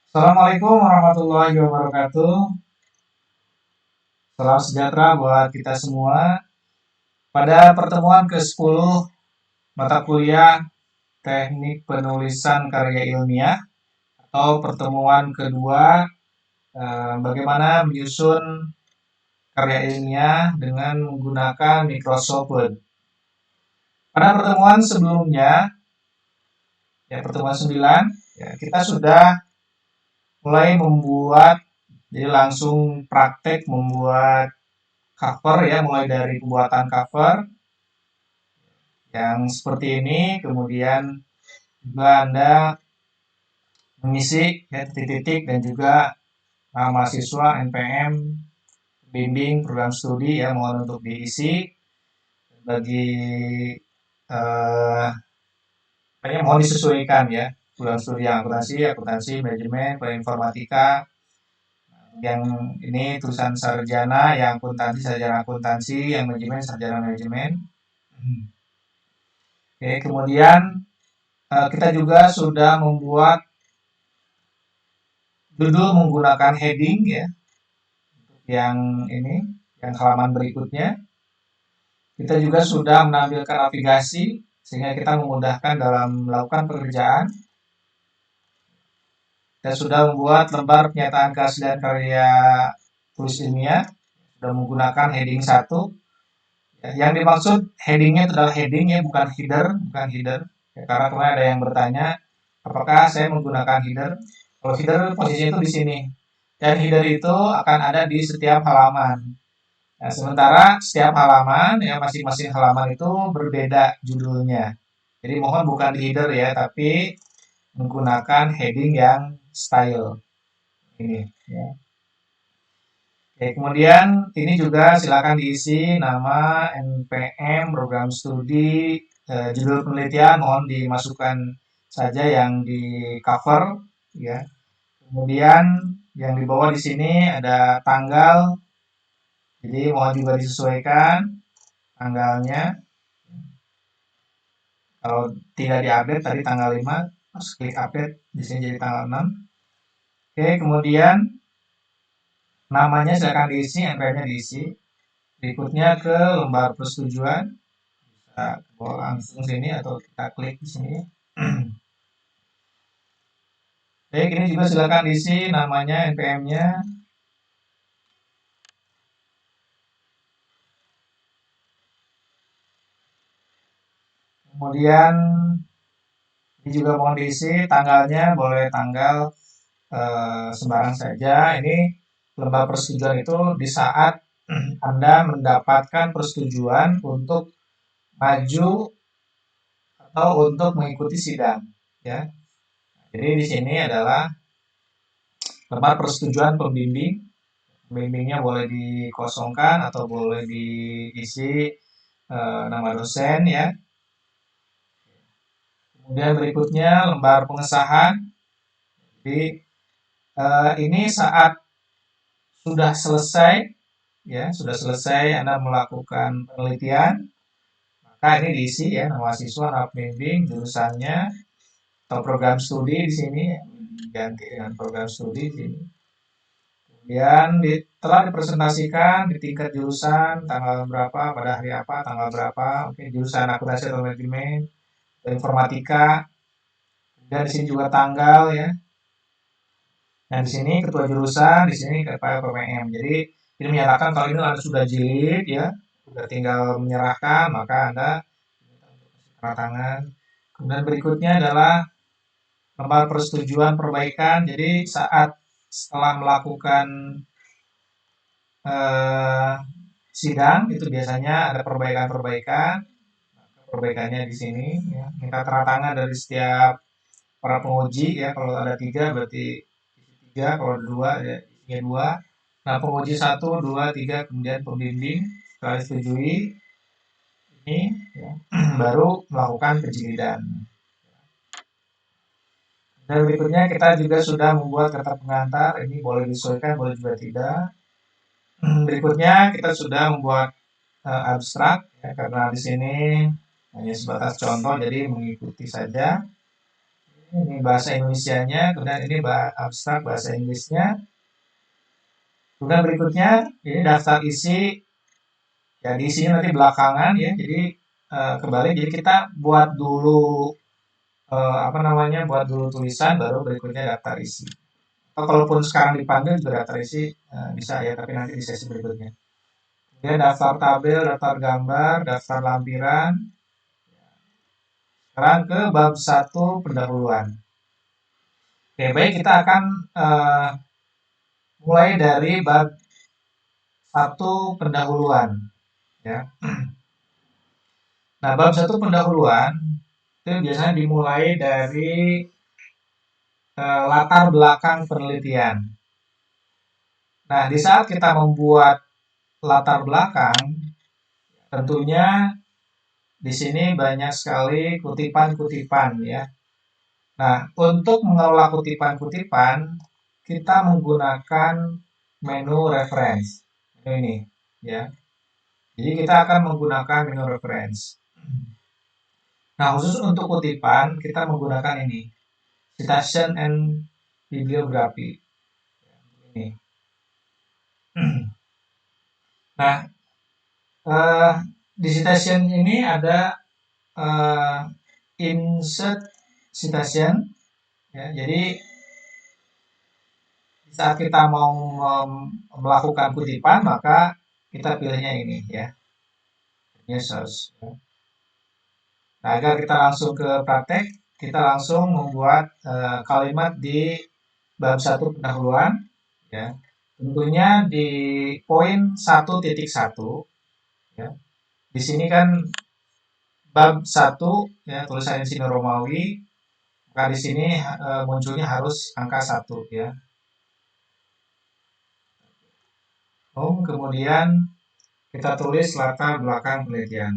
Assalamualaikum warahmatullahi wabarakatuh. Salam sejahtera buat kita semua. Pada pertemuan ke-10 mata kuliah Teknik Penulisan Karya Ilmiah atau pertemuan kedua, bagaimana menyusun karya ilmiah dengan menggunakan Microsoft Word. Pada pertemuan sebelumnya, ya pertemuan 9, ya, kita sudah mulai membuat, jadi langsung praktek membuat cover ya, mulai dari pembuatan cover yang seperti ini, kemudian juga Anda mengisi ya, titik-titik dan juga nama mahasiswa, NPM, bimbing, program studi ya, mohon untuk diisi bagi mohon disesuaikan ya, program studi yang akuntansi, manajemen, informatika, yang ini tulisan sarjana, yang akuntansi, sarjana akuntansi, yang manajemen, sarjana manajemen. Oke, kemudian kita juga sudah membuat judul menggunakan heading ya, yang ini, yang halaman berikutnya. Kita juga sudah menampilkan navigasi sehingga kita memudahkan dalam melakukan pekerjaan. Kita sudah membuat lembar pernyataan keaslian karya tulis ilmiah, sudah menggunakan heading 1. Ya, yang dimaksud headingnya adalah heading ya, bukan header. Ya, karena kemarin ada yang bertanya, apakah saya menggunakan header? Kalau header posisinya itu di sini. Dan header itu akan ada di setiap halaman. Nah, sementara setiap halaman, ya masing-masing halaman itu berbeda judulnya. Jadi mohon bukan di header ya, tapi menggunakan heading yang style ini. Ya. Oke, kemudian ini juga silakan diisi nama, NPM, program studi, judul penelitian mohon dimasukkan saja yang di cover, ya. Kemudian yang di bawah di sini ada tanggal, jadi mohon juga disesuaikan tanggalnya. Kalau tidak diupdate tadi tanggal 5, harus klik update, di sini jadi tanggal 6. Oke, kemudian namanya silakan diisi, NPM-nya diisi. Berikutnya ke lembar persetujuan. Bisa bawa langsung sini atau kita klik di sini. Baik, ini juga silakan diisi namanya, NPM-nya. Kemudian ini juga mohon diisi tanggalnya, boleh tanggal sembarang saja. Ini lembar persetujuan itu di saat Anda mendapatkan persetujuan untuk maju atau untuk mengikuti sidang, ya. Jadi di sini adalah lembar persetujuan pembimbing. Pembimbingnya boleh dikosongkan atau boleh diisi nama dosen ya. Kemudian berikutnya lembar pengesahan. Jadi ini saat sudah selesai ya, sudah selesai Anda melakukan penelitian, maka ini diisi ya, nama siswa, nama pembimbing, jurusannya atau program studi di sini diganti dengan program studi di sini. Kemudian telah dipresentasikan di tingkat jurusan tanggal berapa, pada hari apa, tanggal berapa, oke, jurusan akuntansi atau manajemen, informatika, dan di sini juga tanggal ya. Nah di sini ketua jurusan, di sini kepala PPM. Jadi ini menyatakan kalau ini Anda sudah jilid ya, sudah tinggal menyerahkan, maka Anda tanda tangan. Kemudian berikutnya adalah lembar persetujuan perbaikan. Jadi saat setelah melakukan eh, sidang itu biasanya ada perbaikan-perbaikan. Perbaikannya di sini ya. Minta tanda tangan dari setiap para penguji ya. Kalau ada 3 berarti isi 3, kalau ada 2 ya isinya 2. Nah, penguji 1, 2, 3, kemudian pembimbing setelah disetujui ini ya, baru melakukan penjilidan. Dan berikutnya kita juga sudah membuat kata pengantar, ini boleh disesuaikan, boleh juga tidak. Berikutnya kita sudah membuat abstrak ya, karena di sini hanya sebatas contoh jadi mengikuti saja. Ini bahasa Indonesianya, kemudian ini abstrak bahasa Inggrisnya. Kemudian berikutnya ini daftar isi, ya di isinya nanti belakangan ya. Jadi kembali, jadi kita buat dulu apa namanya, buat dulu tulisan, baru berikutnya daftar isi. Atau kalaupun sekarang dipanggil juga daftar isi bisa ya, tapi nanti di sesi berikutnya. Kemudian daftar tabel, daftar gambar, daftar lampiran. Sekarang ke bab satu pendahuluan. Oke, baik, kita akan mulai dari bab satu pendahuluan ya. Nah, bab satu pendahuluan itu biasanya dimulai dari latar belakang penelitian. Nah, di saat kita membuat latar belakang, tentunya di sini banyak sekali kutipan-kutipan ya. Nah, untuk mengelola kutipan-kutipan, kita menggunakan menu reference. Menu ini ya. Jadi kita akan menggunakan menu reference. Nah, khusus untuk kutipan, kita menggunakan ini, citation and bibliography. Ini. Nah, eh, di citation ini ada eh, insert citation. Ya, jadi saat kita mau melakukan kutipan, maka kita pilihnya ini ya, source. Ya. Nah, agar kita langsung ke praktek, kita langsung membuat kalimat di bab satu pendahuluan. Ya. Tentunya di poin 1.1 ya. Di sini kan bab 1 ya, tulisan sini Romawi, maka di sini munculnya harus angka 1 ya. Kemudian kita tulis latar belakang penelitian.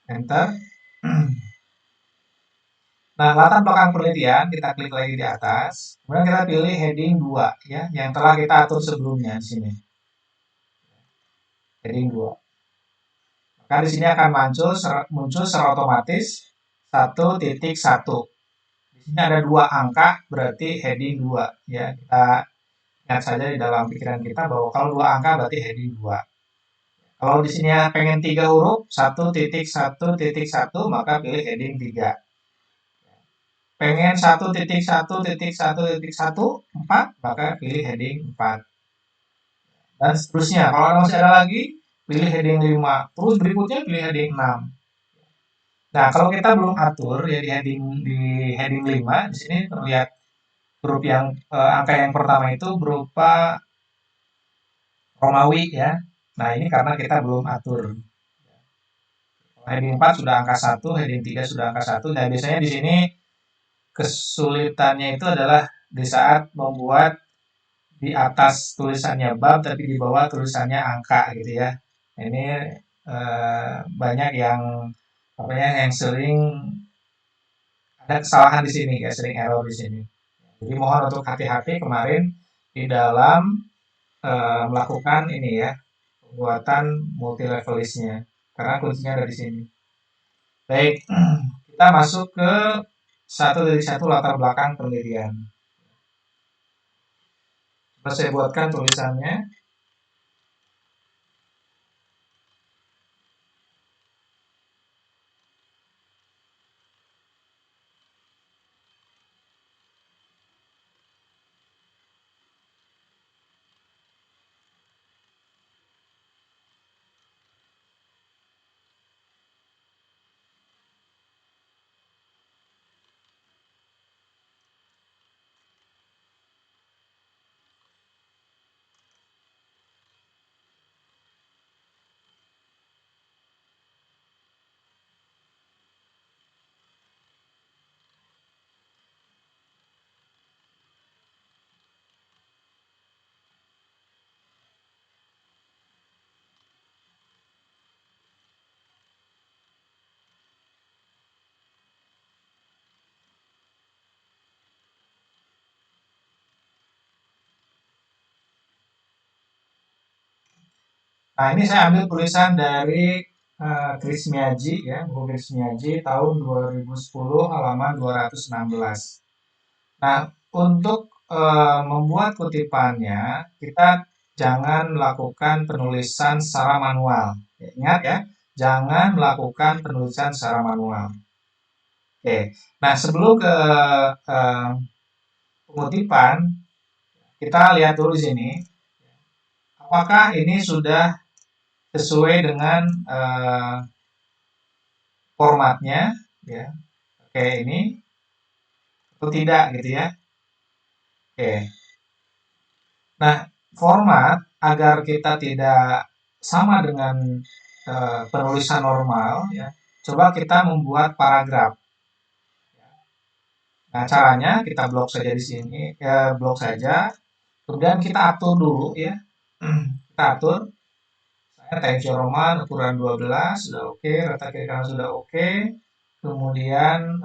Enter. Nah, latar belakang penelitian kita klik lagi di atas. Kemudian kita pilih heading 2 ya, yang telah kita atur sebelumnya di sini. Heading 2. Maka di sini akan muncul secara otomatis 1.1. Di sini ada 2 angka, berarti heading 2 ya. Kita ingat saja di dalam pikiran kita bahwa kalau 2 angka berarti heading 2. Kalau di sini pengen 3 huruf, 1.1.1, maka pilih heading 3. Pengen 1.1.1.1, 4, maka pilih heading 4. Dan seterusnya. Kalau masih ada lagi, pilih heading 5. Terus berikutnya pilih heading 6. Nah, kalau kita belum atur ya di heading 5, di sini terlihat huruf yang angka yang pertama itu berupa Romawi ya. Nah, ini karena kita belum atur. Heading 4 sudah angka 1, heading 3 sudah angka 1. Nah, biasanya di sini kesulitannya itu adalah di saat membuat di atas tulisannya bab tapi di bawah tulisannya angka gitu ya. Ini banyak yang yang sering ada kesalahan di sini ya, sering error di sini. Jadi mohon untuk hati-hati kemarin di dalam melakukan ini ya, pembuatan multi level listnya, karena kuncinya ada di sini. Baik, kita masuk ke 1.1 latar belakang penelitian. Coba saya buatkan tulisannya. Nah, ini saya ambil tulisan dari Chris Miyaji ya, buku Chris Miyaji tahun 2010 halaman 216. Nah, untuk membuat kutipannya, kita jangan melakukan penulisan secara manual. Ya, ingat ya, jangan melakukan penulisan secara manual. Oke, nah sebelum ke eh, pengutipan, kita lihat dulu di sini, apakah ini sudah sesuai dengan formatnya, ya, kayak ini atau tidak gitu ya. Oke, nah format agar kita tidak sama dengan penulisan normal, ya, coba kita membuat paragraf. Nah caranya kita blok saja di sini, blok saja, kemudian kita atur dulu ya, kita atur. Saya Times New Roman ukuran 12 sudah oke, rata kiri kanan sudah oke. Kemudian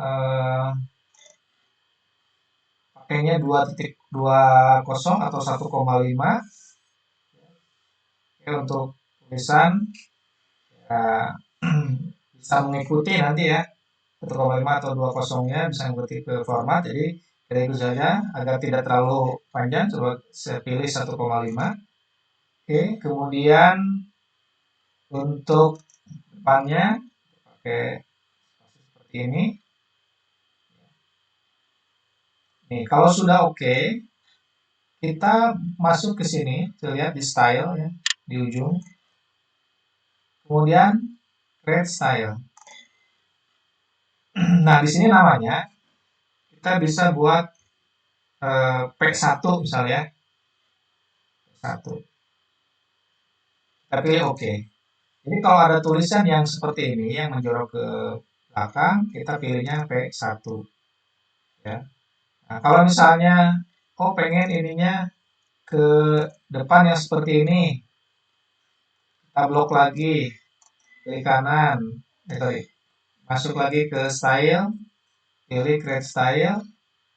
pakainya 2.20 atau 1,5 ya, untuk tulisan ya, bisa mengikuti nanti ya 1,5 atau 20-nya bisa mengikuti ke format. Jadi kita ikut saja agar tidak terlalu panjang. Coba saya pilih 1,5. Oke, kemudian untuk depannya pakai seperti ini. Nih, kalau sudah oke, kita masuk ke sini, kita lihat di style ya, di ujung. Kemudian create style. Nah, di sini namanya kita bisa buat P1 misalnya. P1. Kita pilih oke. Jadi kalau ada tulisan yang seperti ini yang menjorok ke belakang, kita pilihnya P1 ya. Nah, kalau misalnya pengen ininya ke depan yang seperti ini, kita blok lagi, klik kanan, sorry, masuk lagi ke style, pilih create style,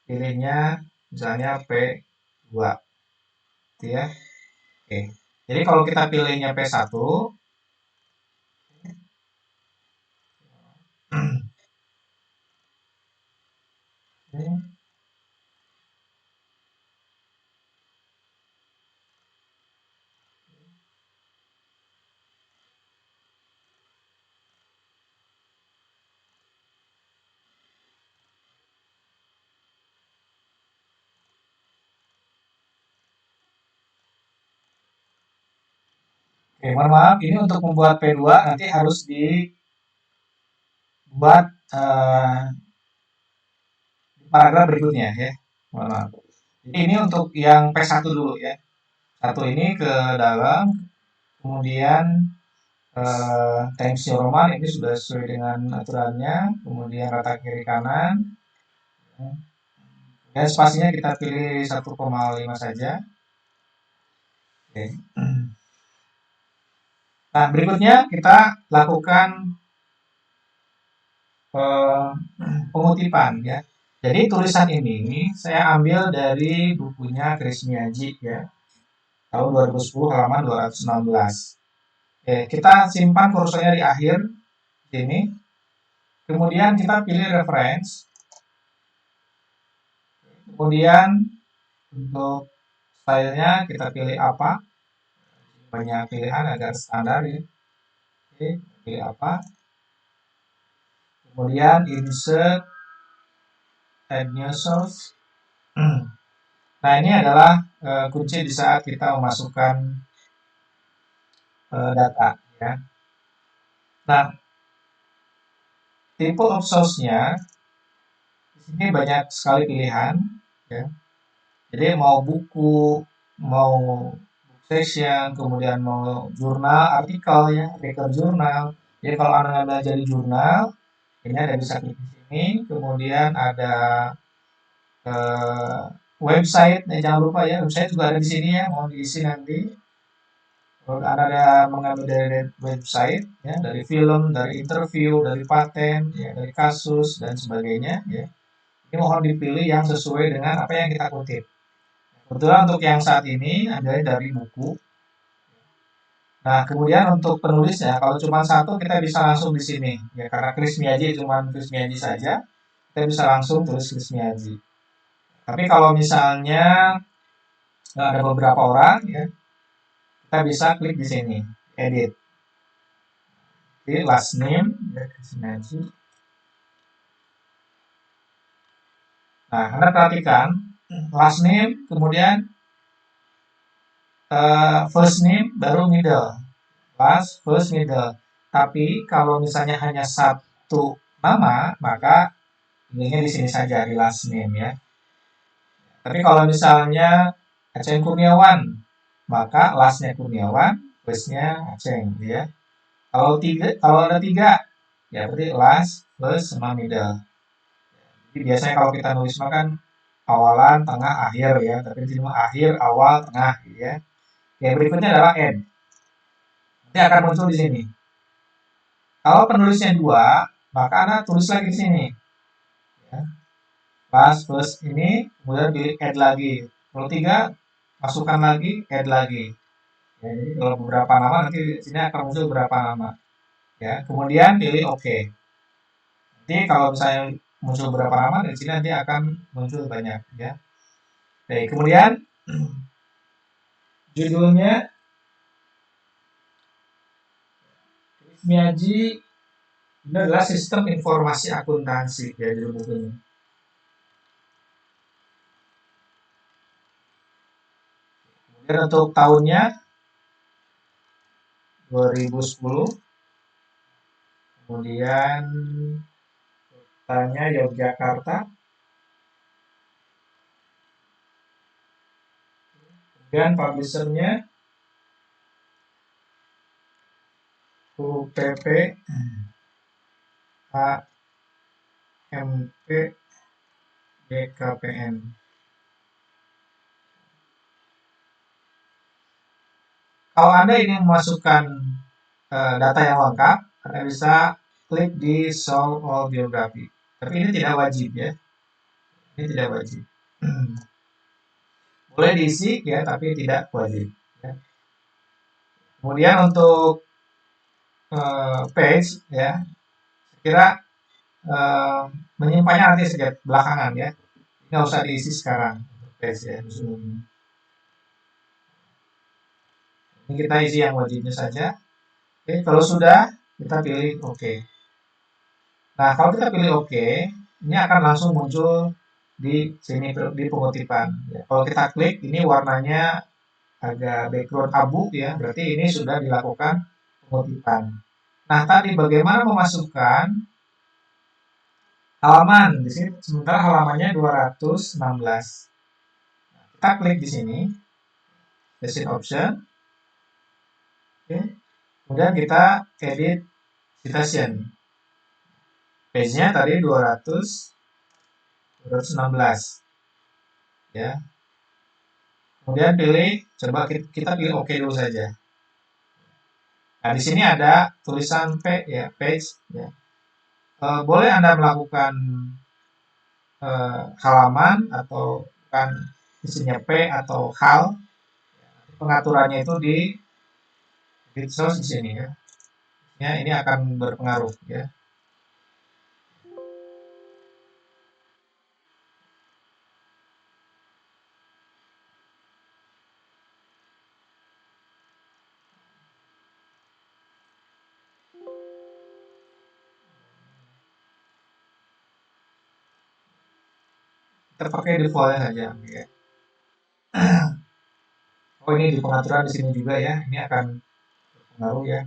pilihnya misalnya P2 gitu ya. Oke. Jadi kalau kita pilihnya P1, oke, mohon maaf, ini untuk membuat P2 nanti harus dibuat di paragraf berikutnya ya. Mohon maaf. Jadi ini untuk yang P1 dulu ya. Satu ini ke dalam, kemudian Times New Roman ini sudah sesuai dengan aturannya, kemudian rata kiri kanan, dan spasinya kita pilih 1,5 saja. Oke. Nah, berikutnya kita lakukan pengutipan ya. Jadi tulisan ini saya ambil dari bukunya Chris Miyaji ya, tahun 2010 halaman 216. Oke, kita simpan kursornya di akhir sini. Kemudian kita pilih reference. Kemudian untuk stylenya kita pilih apa? Banyak pilihan agar standar ya. Oke, pilih apa? Kemudian insert add new source. Nah, ini adalah kunci di saat kita memasukkan data ya. Nah, tipe of source-nya di sini banyak sekali pilihan ya. Jadi mau buku, mau book section, kemudian mau jurnal, artikel ya, artikel jurnal. Jadi kalau Anda ngambil jadi jurnal, ini ada bisa klik di sini, kemudian ada website, jangan lupa ya, website juga ada di sini ya, mau diisi nanti. Kalau Anda mengambil dari website, ya, dari film, dari interview, dari paten, ya, dari kasus dan sebagainya, ya. Ini mohon dipilih yang sesuai dengan apa yang kita kutip. Kebetulan untuk yang saat ini ada dari buku. Nah, kemudian untuk penulisnya, kalau cuma satu kita bisa langsung di sini. Ya, karena Kris Miyaji cuma Kris Miyaji saja, kita bisa langsung tulis Kris Miyaji. Tapi kalau misalnya ada beberapa orang, ya, kita bisa klik di sini, edit. Jadi last name, ya, Kris Miyaji. Nah, Anda perhatikan, last name, kemudian first name, baru middle. Last, first, middle. Tapi kalau misalnya hanya satu nama, maka ininya di sini saja di last name ya. Tapi kalau misalnya Aceng Kurniawan, maka lastnya Kurniawan, firstnya Aceng ya. Kalau ada tiga, ya berarti last, first, sama middle. Jadi biasanya kalau kita nulis makan awalan, tengah, akhir ya. Tapi di sini akhir, awal, tengah gitu ya. Yang berikutnya adalah end. Nanti akan muncul di sini. Kalau penulisnya dua, maka Anda tulis lagi di sini. Ya. Pas plus ini, kemudian pilih add lagi. Kalau tiga, masukkan lagi, add lagi. Ya, jadi kalau beberapa nama nanti di sini akan muncul beberapa nama. Ya, kemudian pilih OK. Nanti kalau misalnya muncul beberapa nama di sini nanti akan muncul banyak. Ya. Oke, kemudian judulnya Miyaji ini adalah sistem informasi akuntansi ya judul bukunya. Kemudian untuk tahunnya 2010, kemudian kotanya Yogyakarta, kemudian publishernya UPP HMP BKPN. Kalau Anda ingin memasukkan data yang lengkap, Anda bisa klik di Show All Biography. Tapi ini tidak wajib ya. Ini tidak wajib. Boleh diisi ya, tapi tidak wajib. Ya. Kemudian untuk page ya, saya kira menyimpannya nanti saja belakangan ya. Ini nggak usah diisi sekarang untuk page ya. Ini kita isi yang wajibnya saja. Oke, kalau sudah kita pilih OK. Nah, kalau kita pilih OK, ini akan langsung muncul di sini di pengutipan. Ya, kalau kita klik, ini warnanya agak background abu ya, berarti ini sudah dilakukan pengutipan. Nah, tadi bagaimana memasukkan halaman di sini? Sementara halamannya 216. Nah, kita klik di sini, Design Option. Oke. Kemudian kita edit citation. Page-nya tadi 216 ya. Kemudian pilih, coba kita pilih OK dulu saja. Nah, di sini ada tulisan P ya, page ya. Boleh Anda melakukan halaman atau kan isinya P atau hal. Pengaturannya itu di source di sini ya. Ya, ini akan berpengaruh ya. Kita pakai defaultnya saja ya. Oh, ini di pengaturan di sini juga ya. Ini akan berpengaruh ya.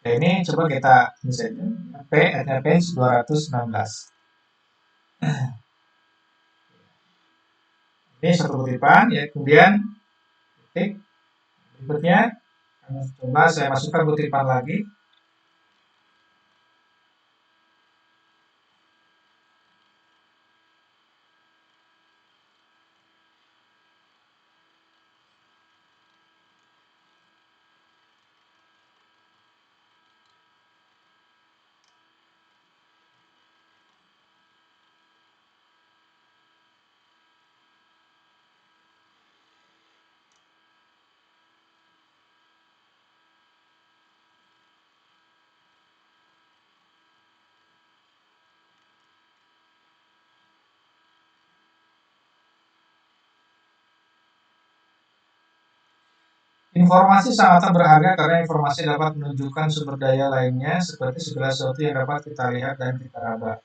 Nah, ini coba kita misalnya P page 216. Ini satu kutipan ya, kemudian ketik berikutnya coba saya masukkan kutipan lagi. Informasi sangatlah berharga karena informasi dapat menunjukkan sumber daya lainnya seperti segala sesuatu yang dapat kita lihat dan kita raba.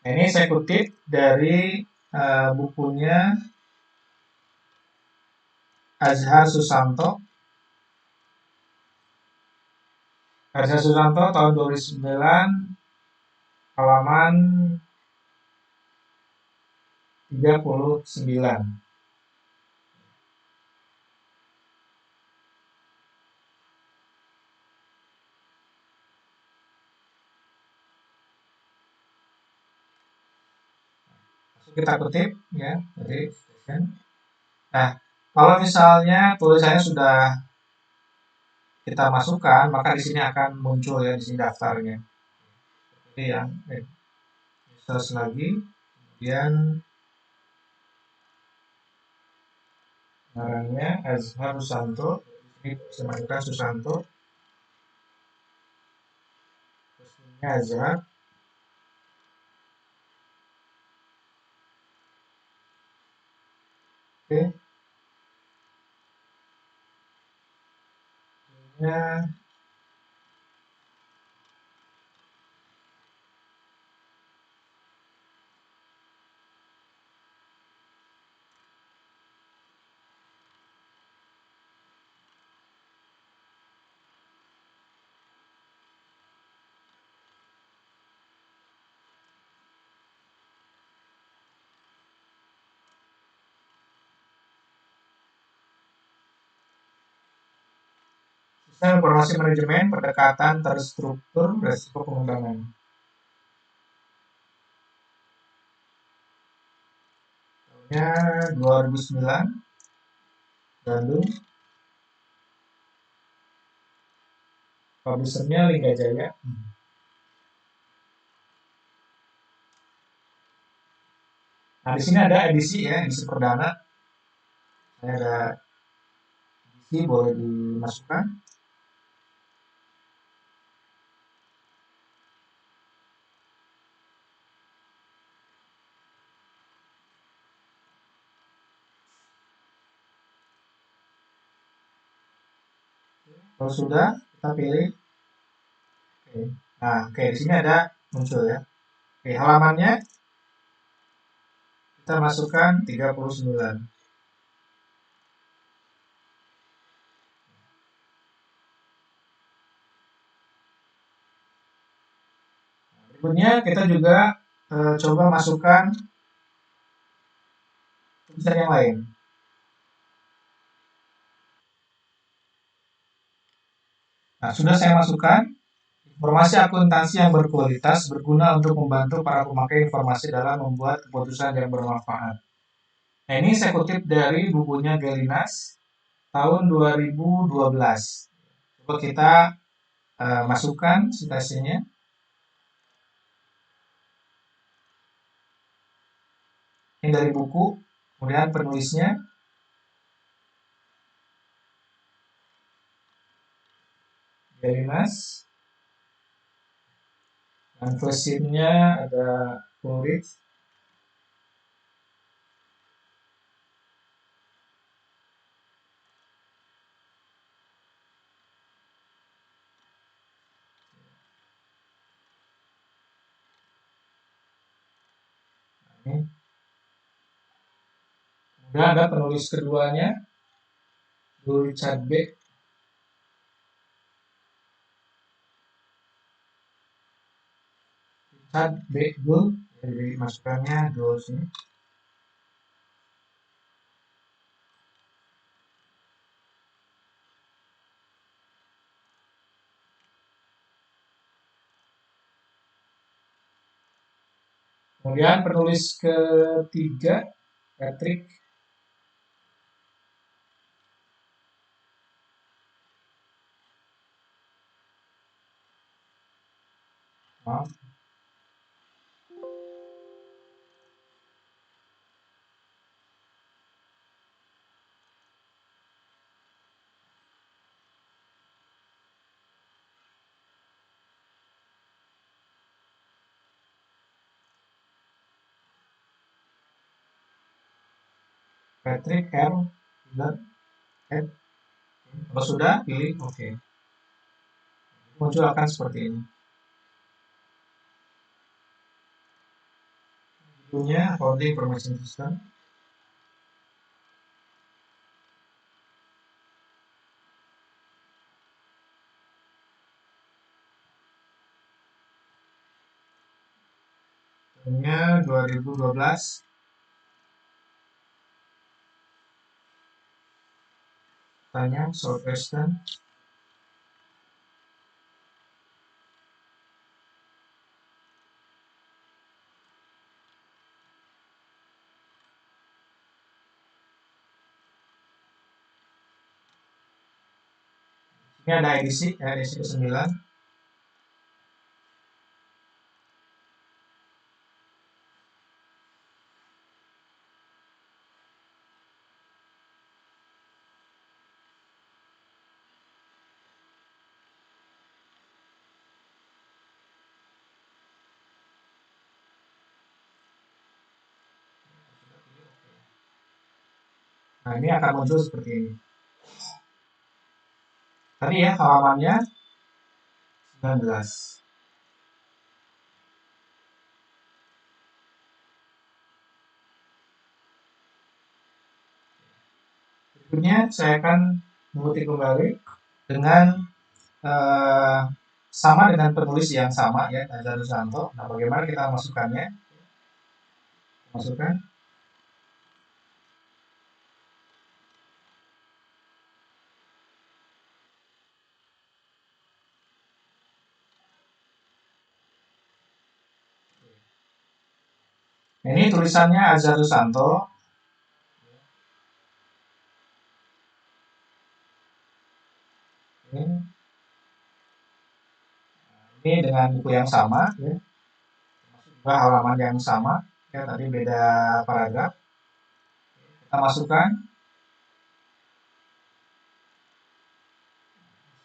Nah, ini saya kutip dari bukunya Azhar Susanto. Azhar Susanto tahun 2009, halaman 39. Kita kutip ya dari Stephen. Nah, kalau misalnya tulisannya sudah kita masukkan, maka di sini akan muncul ya di sini daftarnya. Jadi yang search lagi, kemudian namanya Azhar Susanto. Ini saya masukkan Susanto, resminya Azhar. Oke, ya. Sistem informasi manajemen pendekatan terstruktur resiko pengembangan. Tahunnya 2009, Bandung. Publishernya Lingga Jaya. Nah, di sini ada edisi ya, edisi perdana. Saya ada edisi, boleh dimasukkan. Kalau sudah, kita pilih. Oke. Nah, oke, di sini ada muncul ya. Oke, halamannya kita masukkan 39. Berikutnya kita juga coba masukkan tulisan yang lain. Nah, sudah saya masukkan informasi akuntansi yang berkualitas berguna untuk membantu para pemakai informasi dalam membuat keputusan yang bermanfaat. Nah, ini saya kutip dari bukunya Gelinas tahun 2012. Coba kita masukkan citasinya. Ini dari buku, kemudian penulisnya Gelinas, dan versinnya ada Florid. Ini. Kemudian ada penulis keduanya, Richard B. Richard B. Gould, jadi masukannya Gould sini. Kemudian penulis ketiga, Patrick. Maaf. Patrick R. Ed. Kalau sudah, pilih oke. Muncul akan seperti ini. Judulnya Accounting Information System. Tahunnya 2012. Tanya, short question. Ini ada edisi, ya, edisi ke-9. Nah, ini akan muncul seperti ini. Tadi ya, halamannya 19. Berikutnya, saya akan mengutip kembali dengan eh, sama dengan penulis yang sama ya, Azhar Susanto. Nah, bagaimana kita masukkannya? Masukkan. Nah, ini tulisannya Azhar Susanto. Ini dengan buku yang sama, ya. Juga halaman yang sama, ya tadi beda paragraf. Kita masukkan.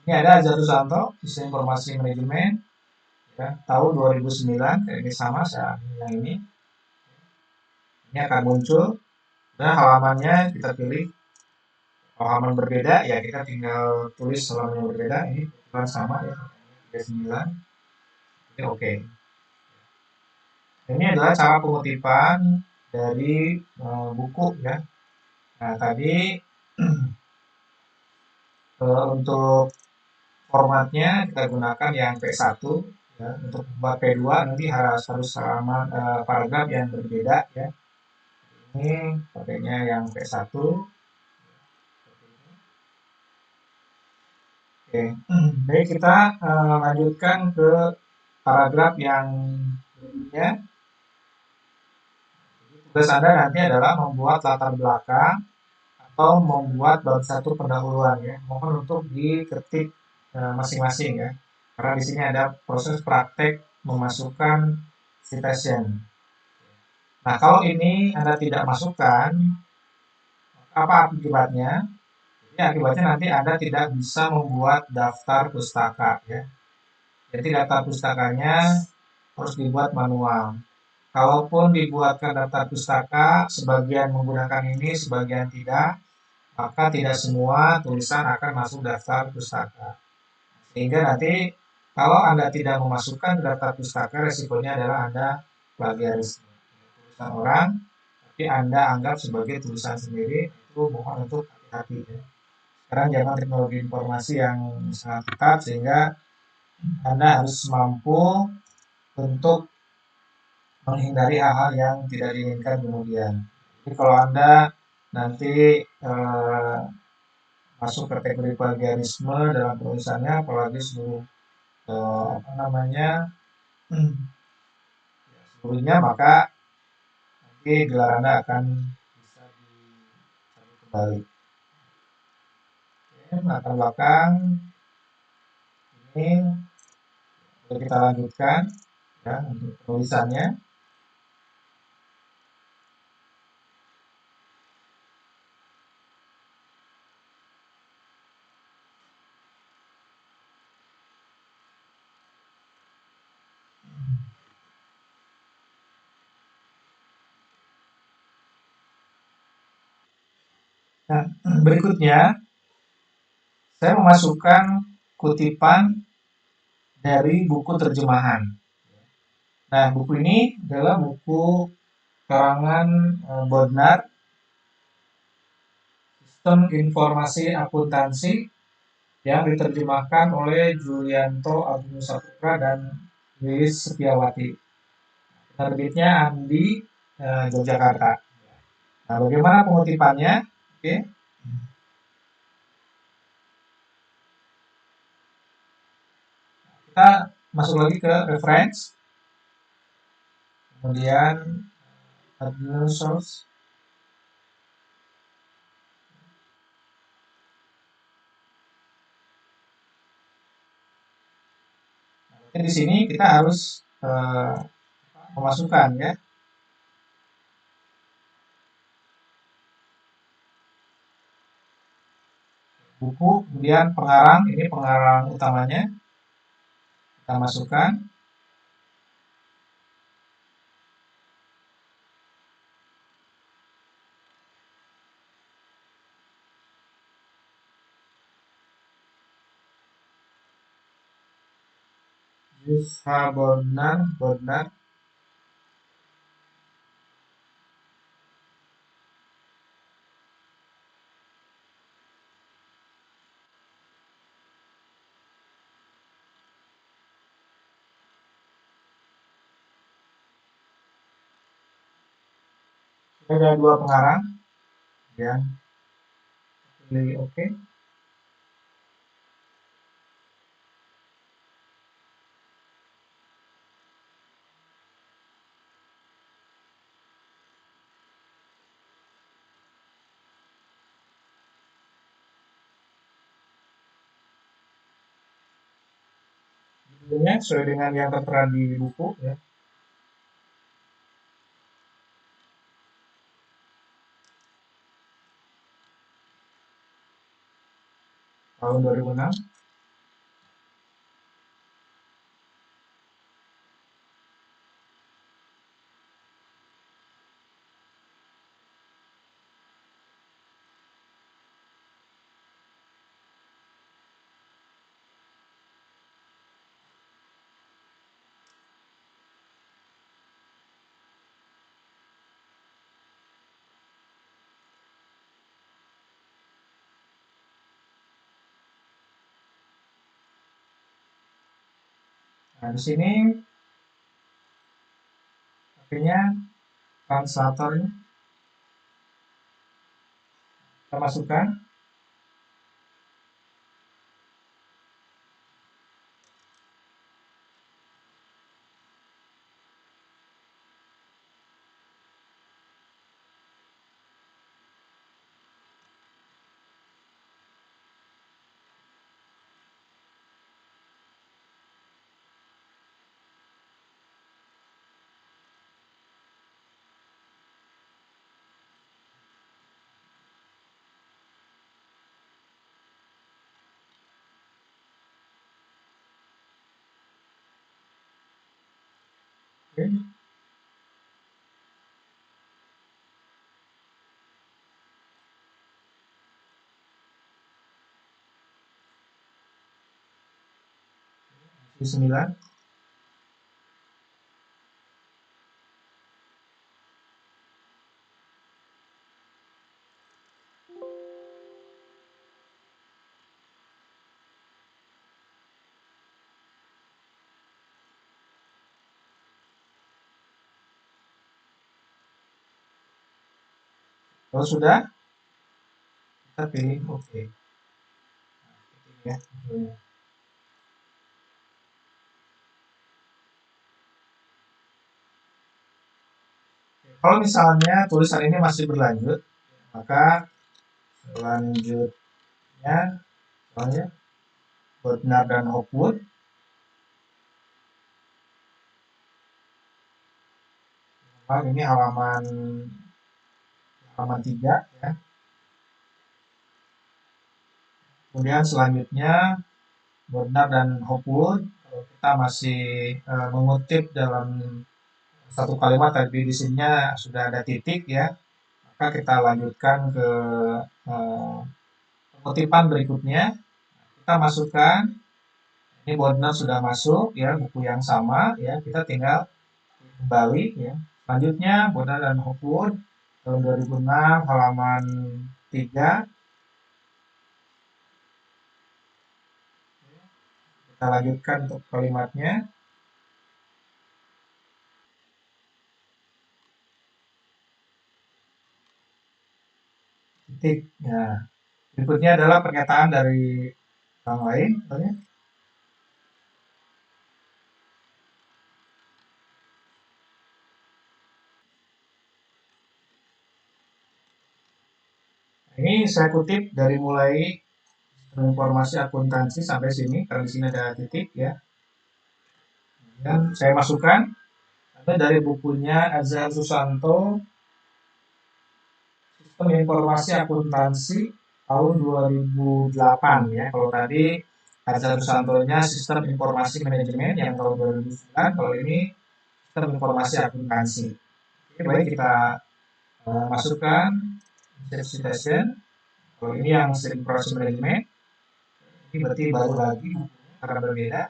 Ini ada Azhar Susanto, Sistem Informasi Manajemen, ya, tahun 2009. Ini sama, saya yang ini. Ini akan muncul. Dan halamannya kita pilih. Kalau halaman berbeda, ya kita tinggal tulis halaman yang berbeda. Ini kebetulan sama ya, 39. Oke, oke. Ini adalah cara pengutipan dari buku ya. Nah, tadi untuk formatnya kita gunakan yang P1 ya. Untuk buat P2 nanti harus halaman paragraf yang berbeda ya. Ini pakainya yang P1. Oke. Baik, kita lanjutkan ke paragraf yang berikutnya. Tugas Anda nanti adalah membuat latar belakang atau membuat bab satu pendahuluan ya. Mohon untuk diketik masing-masing ya. Karena di sini ada proses praktek memasukkan citation. Nah, kalau ini Anda tidak masukkan, apa akibatnya? Jadi akibatnya nanti Anda tidak bisa membuat daftar pustaka ya. Jadi daftar pustakanya harus dibuat manual. Kalaupun dibuatkan daftar pustaka, sebagian menggunakan ini, sebagian tidak, maka tidak semua tulisan akan masuk daftar pustaka. Sehingga nanti kalau Anda tidak memasukkan daftar pustaka, resikonya adalah Anda plagiarisme. Tulisan orang, tapi Anda anggap sebagai tulisan sendiri, itu mohon untuk hati-hati. Ya. Sekarang zaman teknologi informasi yang sangat ketat, sehingga Anda harus mampu untuk menghindari hal-hal yang tidak diinginkan kemudian. Jadi kalau Anda nanti eh, masuk kategori plagiarisme dalam tulisannya, apalagi seluruh apa namanya seluruhnya, maka nanti gelar Anda akan bisa dicabut kembali. Oke, latar belakang ini boleh kita lanjutkan ya untuk tulisannya. Nah, berikutnya Saya memasukkan kutipan dari buku terjemahan. Nah, buku ini adalah buku karangan Bodnar, Sistem Informasi Akuntansi, yang diterjemahkan oleh Julianto Agung Saputra dan Lilis Setiawati. Penerbitnya Andi, Yogyakarta. Nah, bagaimana pengutipannya? Oke. Kita masuk lagi ke reference, kemudian original source. Nah, di sini kita harus memasukkan ya buku, kemudian pengarang, ini pengarang utamanya kita masukkan. Yusha Bodnar. Ada dua pengarang, ya. Pilih oke. Judulnya sesuai dengan yang tertera di buku, ya. Tahun 2006. Nah, di sini artinya translator ini kita masukkan. Oke. Di 9. Kalau sudah, kita pilih oke. Nah, ya. Kalau misalnya tulisan ini masih berlanjut, maka selanjutnya soalnya Bodnar dan Hopwood. Nah, ini halaman 3 ya. Kemudian selanjutnya Bodnar dan Hopwood, kalau kita masih mengutip dalam satu kalimat tapi di sininya sudah ada titik ya, maka kita lanjutkan ke pengutipan berikutnya. kita masukkan, ini Bodner sudah masuk ya, buku yang sama ya, kita tinggal kembali ya. Selanjutnya Bodner dan Hopwood tahun 2006 halaman 3, kita lanjutkan untuk kalimatnya. Titik. Nah, berikutnya adalah pernyataan dari orang lain. Ini saya kutip dari mulai informasi akuntansi sampai sini. Kalau di sini ada titik ya. Dan saya masukkan ada dari bukunya Azhar Susanto, Sistem Informasi Akuntansi tahun 2008 ya. Kalau tadi Azhar Susantonya Sistem Informasi Manajemen yang tahun 2009, kalau ini Sistem Informasi Akuntansi. Oke, baik kita masukkan citation. Kalau ini yang Sistem Informasi Manajemen, ini berarti baru lagi karena berbeda.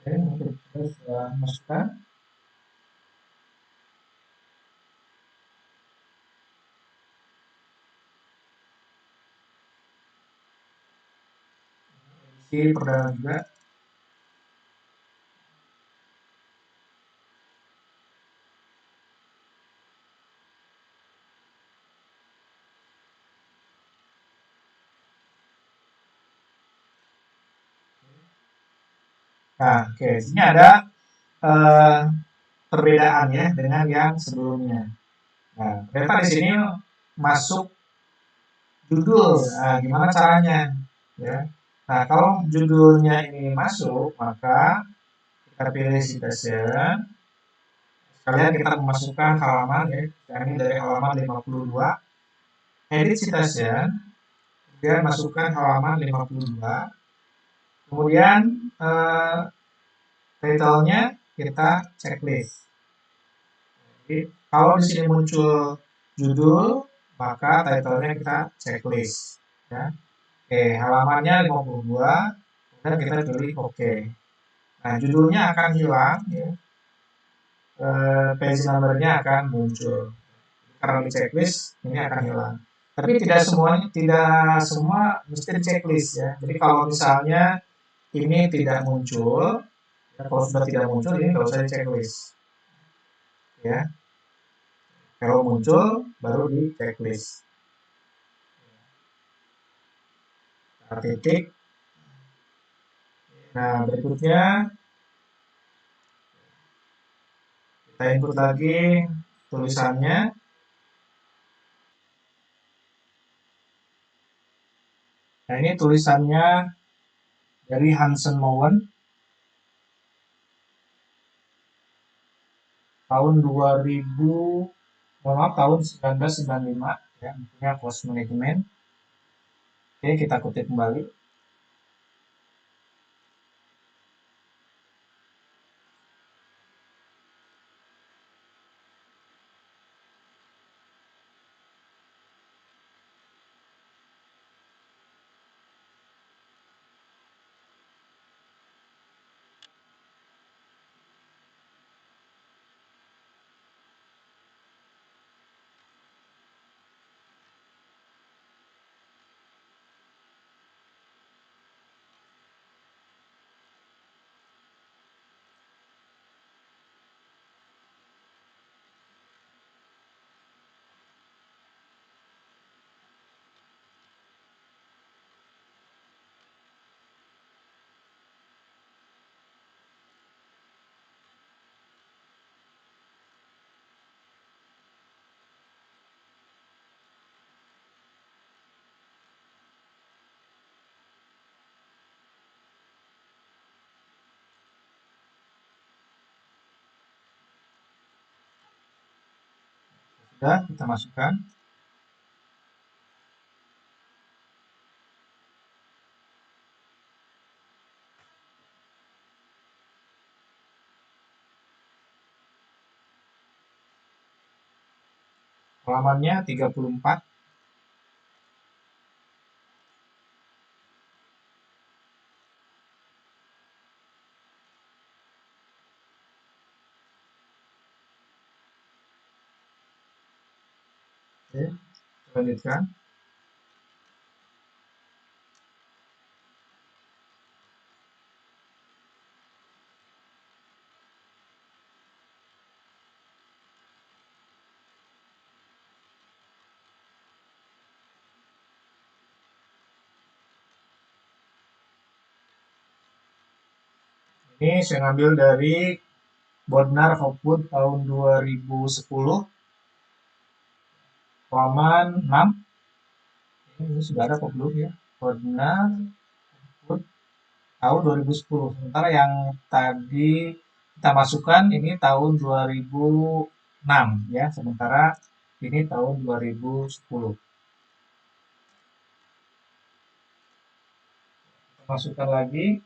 Oke, mungkin kita sudah masukkan. Edisi perdana juga. Nah, oke, sini ada eh, perbedaan ya dengan yang sebelumnya. Nah, ternyata di sini masuk judul. Nah, gimana caranya? Ya. Nah, kalau judulnya ini masuk, maka kita pilih citation. Sekalian kita memasukkan halaman ya. Ini dari halaman 52. Edit citation. Kemudian masukkan halaman 52. Kemudian title-nya kita checklist. Jadi, kalau di sini muncul judul, maka title-nya kita checklist. Ya. Oke, halamannya 52, kemudian kita pilih OK. Nah, judulnya akan hilang, ya. Page number-nya akan muncul. Karena di checklist, ini akan hilang. Tapi tidak semuanya, tidak semua mesti di checklist ya. Jadi kalau misalnya ini tidak muncul, ya, kalau sudah tidak muncul, ini nggak usah di checklist. Ya, kalau muncul, baru di checklist. Nah, titik. Nah, berikutnya kita input lagi tulisannya. Nah, ini tulisannya dari Hansen Mowen tahun 2000, maaf, tahun 1995 ya, bukunya Cost Management. Oke, kita kutip kembali. Sudah kita masukkan. Halamannya 34. Oke, lanjutkan. Ini saya ngambil dari Bodnar Hopwood tahun 2010, halaman 6. Ini sudah ada kok belum ya? Bodnar Hopwood tahun 2010. Sementara yang tadi kita masukkan ini tahun 2006 ya. Sementara ini tahun 2010. Kita masukkan lagi.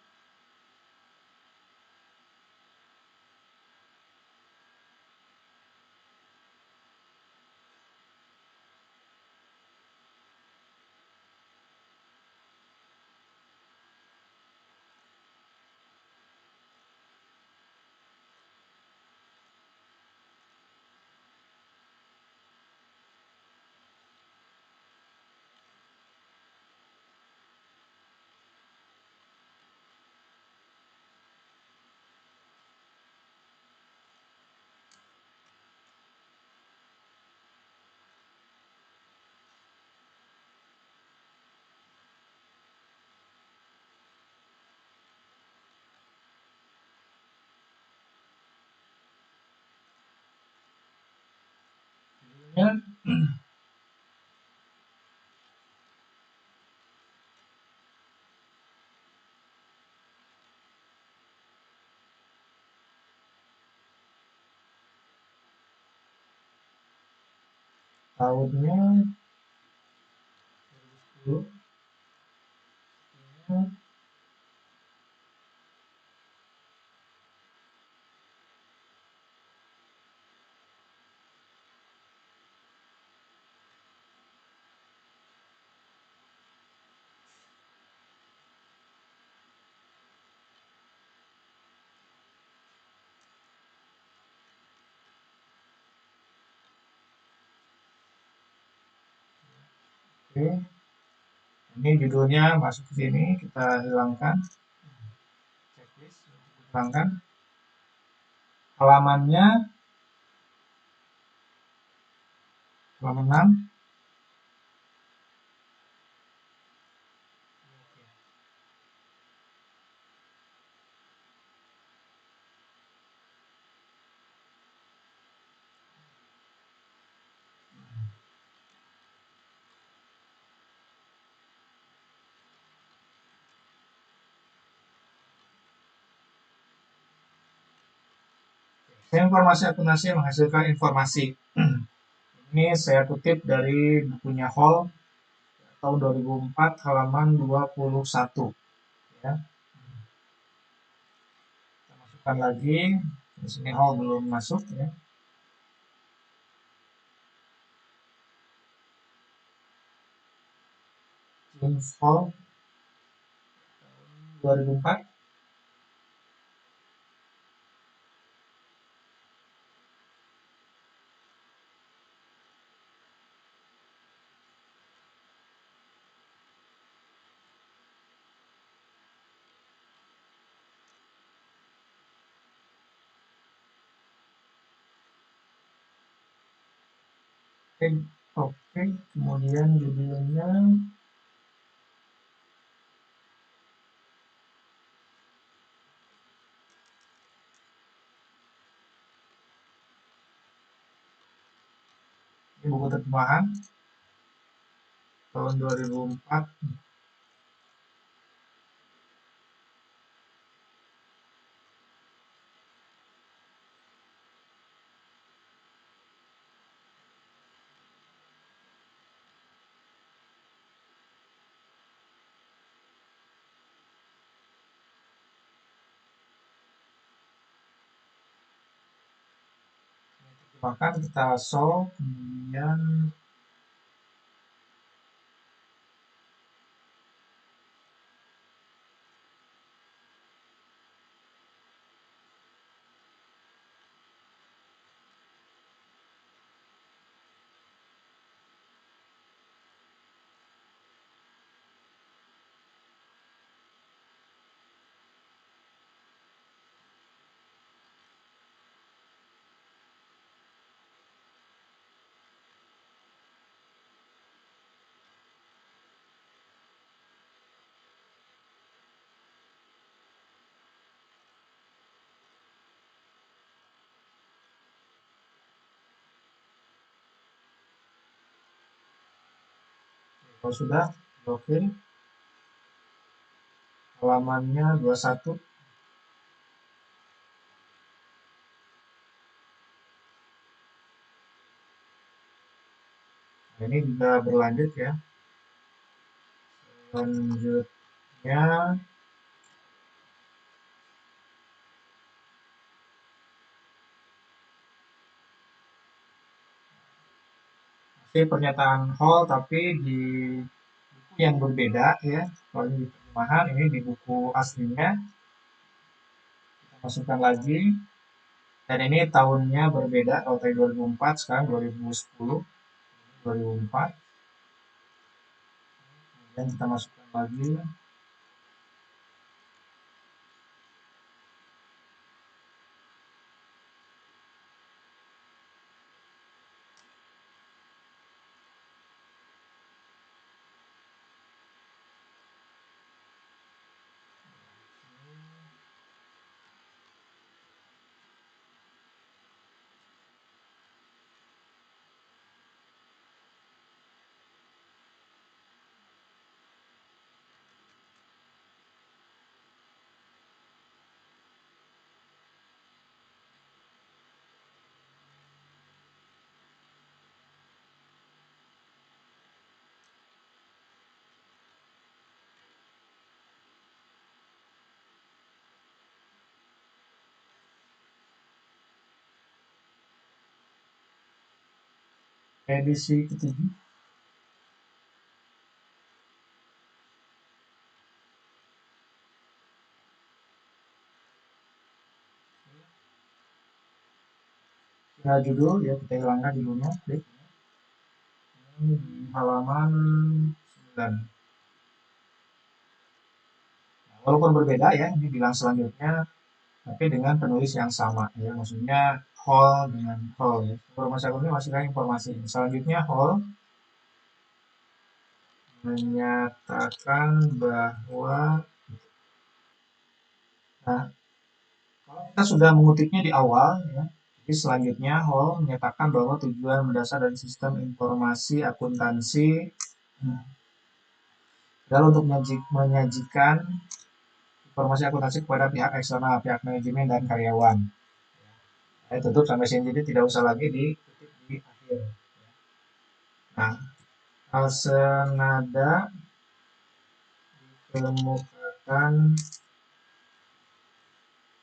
Ya, tahunnya 2010. Oke, ini judulnya masuk ke sini, kita hilangkan. Checklist, hilangkan. Halamannya halaman 6. Informasi akuntansi menghasilkan informasi. Ini saya kutip dari bukunya Hall tahun 2004 halaman 21 ya. Kita masukkan lagi. Di sini Hall belum masuk ya. James Hall 2004. Oke, oke. Kemudian judulnya ini buku terjemahan tahun 2004. Bahkan kita solve, kemudian kalau sudah login, halamannya 21. Nah, ini juga berlanjut ya. Selanjutnya masih pernyataan whole tapi di buku yang berbeda ya. Kalau ini di terjemahan, ini di buku aslinya. Kita masukkan lagi. Dan ini tahunnya berbeda. Kalau tadi 2004, sekarang 2010, 2004. Kemudian kita masukkan lagi. Edisi ketiga. Tinggal judul ya, kita hilangkan judulnya. Klik. Ini di halaman 9. Nah, walaupun berbeda ya, ini bilang selanjutnya, tapi dengan penulis yang sama ya, maksudnya whole dengan whole ya. Informasi ini masih kan informasi. Selanjutnya whole menyatakan bahwa, nah, kalau kita sudah mengutipnya di awal ya, jadi selanjutnya whole menyatakan bahwa tujuan mendasar dari sistem informasi akuntansi adalah untuk menyajikan informasi akuntansi kepada pihak eksternal, pihak manajemen dan karyawan. Saya tutup sampai sini, jadi tidak usah lagi dikutip di akhir. Nah, hal senada dikemukakan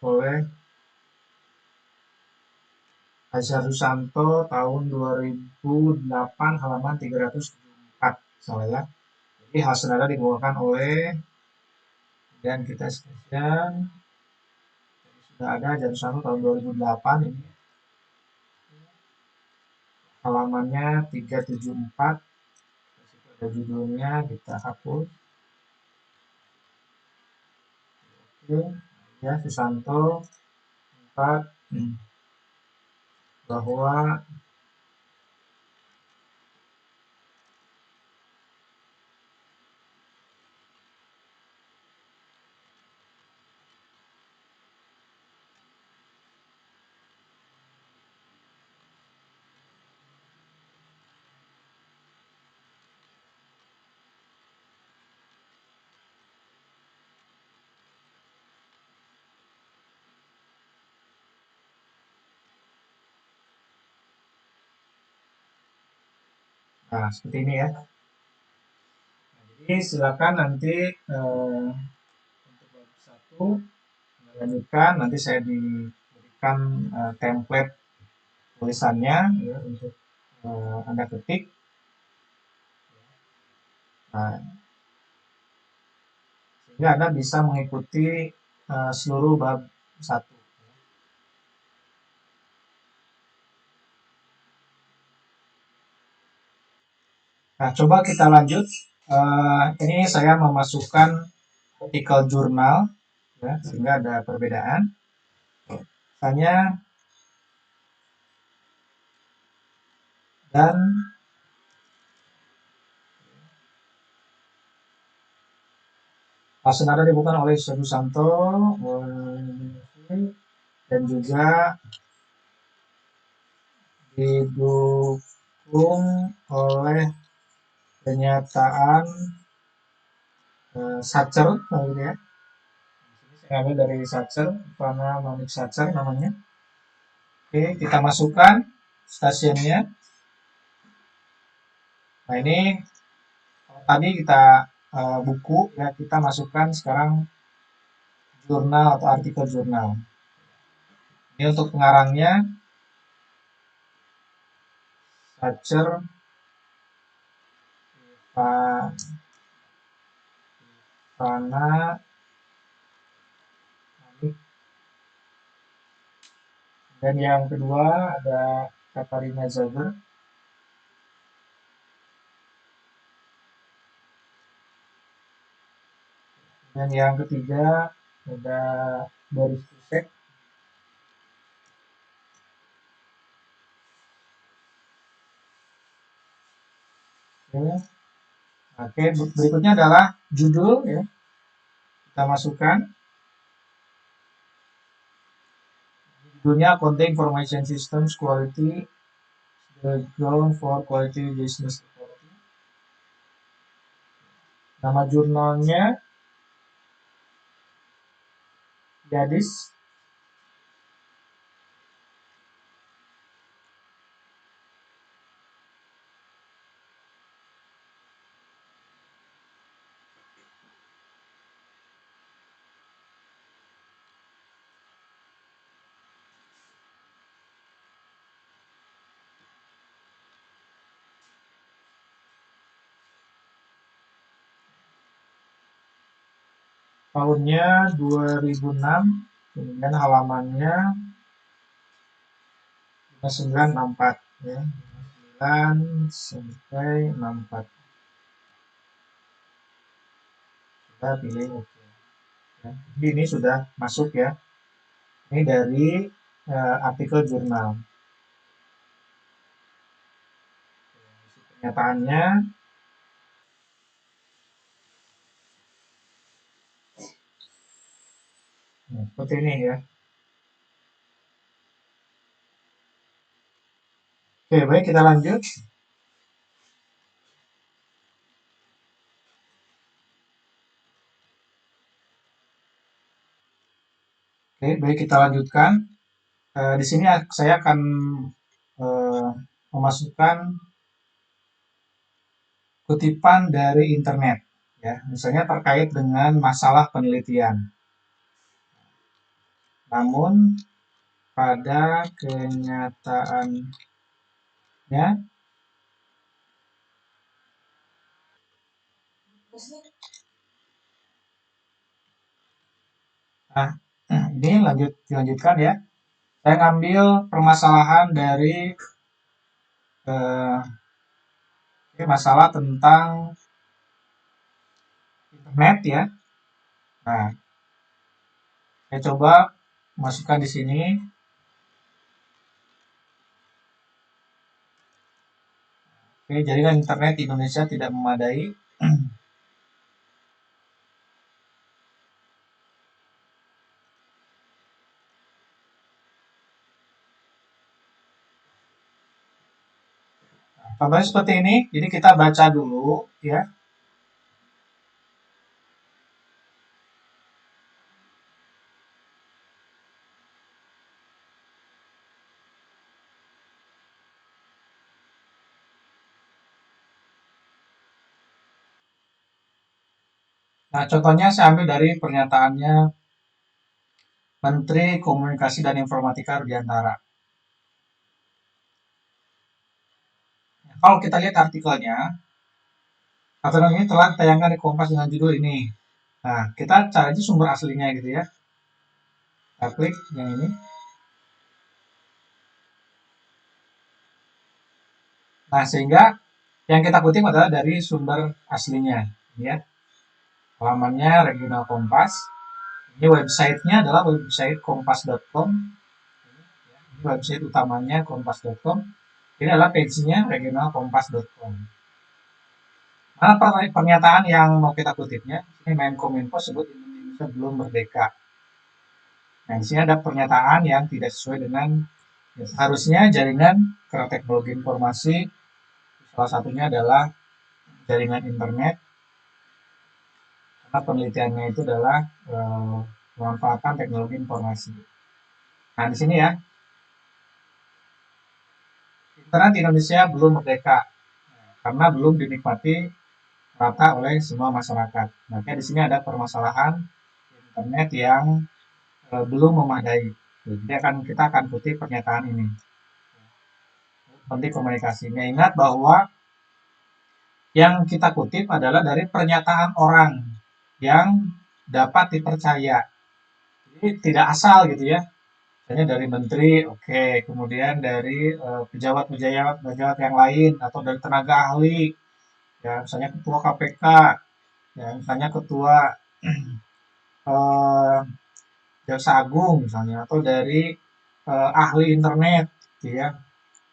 oleh Hasyar Susanto tahun 2008 halaman 374, salah ya. Jadi hal senada dikemukakan oleh, dan kita sekian sudah ada Hasyar Susanto tahun 2008, ini halamannya 374. Ada judulnya, kita hapus. Oke, ya Susanto 4 bahwa nah seperti ini ya. Jadi silakan nanti untuk bab 1 melanjutkan, nanti saya diberikan template tulisannya ya, untuk Anda ketik. Nah, sehingga Anda bisa mengikuti seluruh bab 1. Nah, coba kita lanjut. Ini saya memasukkan artikel jurnal, ya, sehingga ada perbedaan. Misalnya, dan senada dibukukan oleh Sedu Santo dan juga didukung oleh pernyataan Satcher, gitu ya. Saya ambil dari Satcher, karena Monik Satcher namanya. Oke, kita masukkan stasiunnya. Nah, ini tadi kita buku, ya, kita masukkan sekarang jurnal atau artikel jurnal. Ini untuk pengarangnya Satcher Ivana. Dan yang kedua ada Katarina Zager. Dan yang ketiga ada Boris Tusek. Oke, berikutnya adalah judul, ya. Kita masukkan. Judulnya Content Information Systems Quality, the Ground for Quality Business Authority. Nama jurnalnya Gadis. Tahunnya 2006, kemudian halamannya 5964, ya. 59 sampai 64. Kita pilih oke. Ya. Jadi ini sudah masuk, ya. Ini dari artikel jurnal. Pernyataannya seperti ini, ya. Oke, baik, kita lanjut. Oke, baik, kita lanjutkan. Di sini saya akan memasukkan kutipan dari internet, ya, misalnya terkait dengan masalah penelitian. Namun pada kenyataannya ini dilanjutkan, ya. Saya ngambil permasalahan dari masalah tentang internet, ya. Nah, saya coba masukkan di sini. Oke, jaringan internet di Indonesia tidak memadai. Contohnya seperti ini. Jadi kita baca dulu, ya. Nah, contohnya saya ambil dari pernyataannya Menteri Komunikasi dan Informatika Rudiantara. Kalau kita lihat artikelnya, artikel ini telah ditayangkan di Kompas dengan judul ini. Nah, kita cari sumber aslinya gitu ya. Kita klik yang ini. Nah, sehingga yang kita kutip adalah dari sumber aslinya, ya. Halamannya Regional Kompas. Ini websitenya adalah website kompas.com. Ini website utamanya kompas.com. Ini adalah page-nya regionalkompas.com. Mana pernyataan yang mau kita kutipnya? Ini Menkominfo sebut Indonesia belum merdeka. Nah, di sini ada pernyataan yang tidak sesuai dengan ya, seharusnya jaringan karena teknologi informasi salah satunya adalah jaringan internet karena penelitiannya itu adalah pemanfaatan teknologi informasi. Nah, di sini ya, internet Indonesia belum merdeka karena belum dinikmati rata oleh semua masyarakat. Makanya di sini ada permasalahan internet yang belum memadai. Jadi kita akan kutip pernyataan ini. Penting komunikasinya. Ingat bahwa yang kita kutip adalah dari pernyataan orang yang dapat dipercaya. Jadi tidak asal gitu ya. Misalnya dari menteri, oke. Kemudian dari pejabat-pejabat yang lain atau dari tenaga ahli, ya misalnya ketua KPK, ya misalnya ketua eh, jaksa agung misalnya atau dari ahli internet, gitu ya.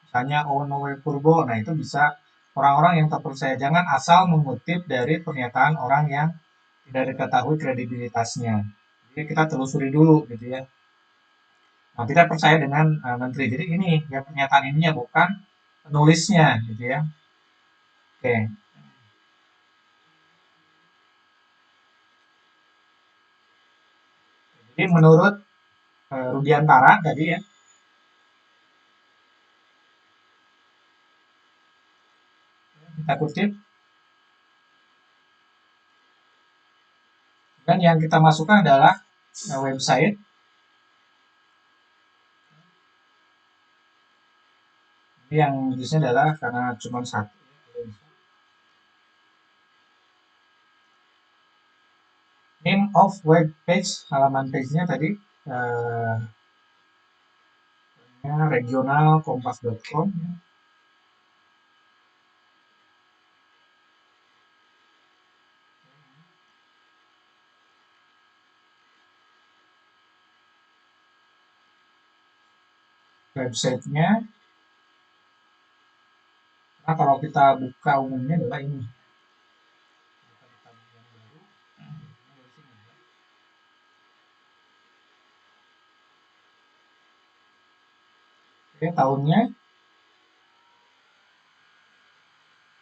Misalnya Ono Purbo, nah itu bisa orang-orang yang terpercaya. Jangan asal mengutip dari pernyataan orang yang tidak diketahui kredibilitasnya. Jadi kita telusuri dulu gitu ya. Nah, tidak percaya dengan menteri. Jadi ini ya pernyataan ininya bukan penulisnya gitu ya. Oke. Jadi menurut Rudiantara tadi ya, kita kutip dan yang kita masukkan adalah website yang jenisnya adalah karena cuma satu. Name of web page, halaman page-nya tadi eh, regionalkompas.com. Websitenya, nah kalau kita buka umumnya adalah ini. Oke, tahunnya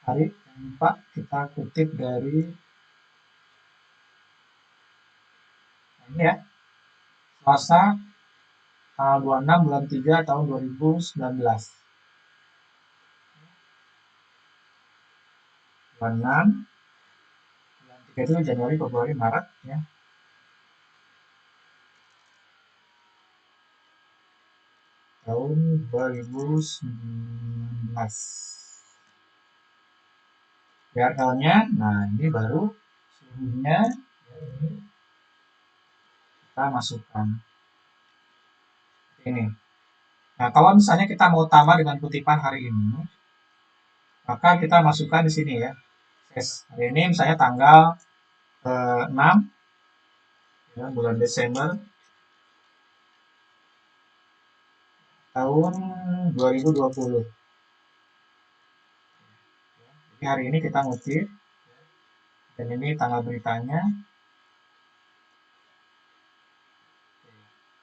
hari yang Pak kita kutip dari ini ya, Selasa tanggal 26 bulan 3 tahun 2019. 26 bulan 3 itu Januari, Februari, Maret ya. Tahun 2019. URL-nya, nah ini baru seluruhnya ini kita masukkan ini. Nah, kalau misalnya kita mau tambah dengan kutipan hari ini, maka kita masukkan di sini ya. Hari ini misalnya tanggal 6 ya, bulan Desember tahun 2020. Jadi hari ini kita ngutip dan ini tanggal beritanya.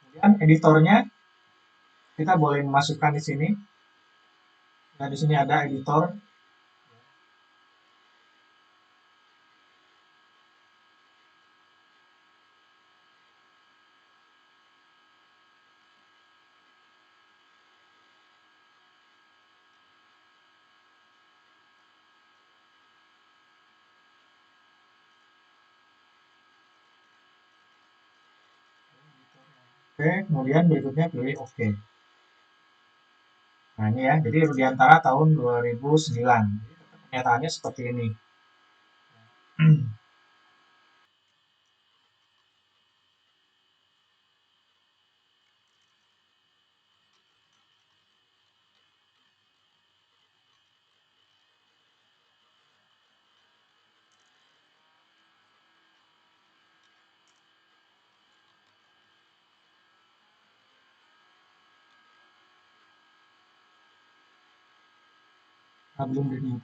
Kemudian editornya kita boleh memasukkan di sini. Nah, di sini ada editor. Oke, kemudian berikutnya pilih OK. Nah, ini ya, jadi Rudiantara tahun 2009. Pernyataannya seperti ini. Belum ini.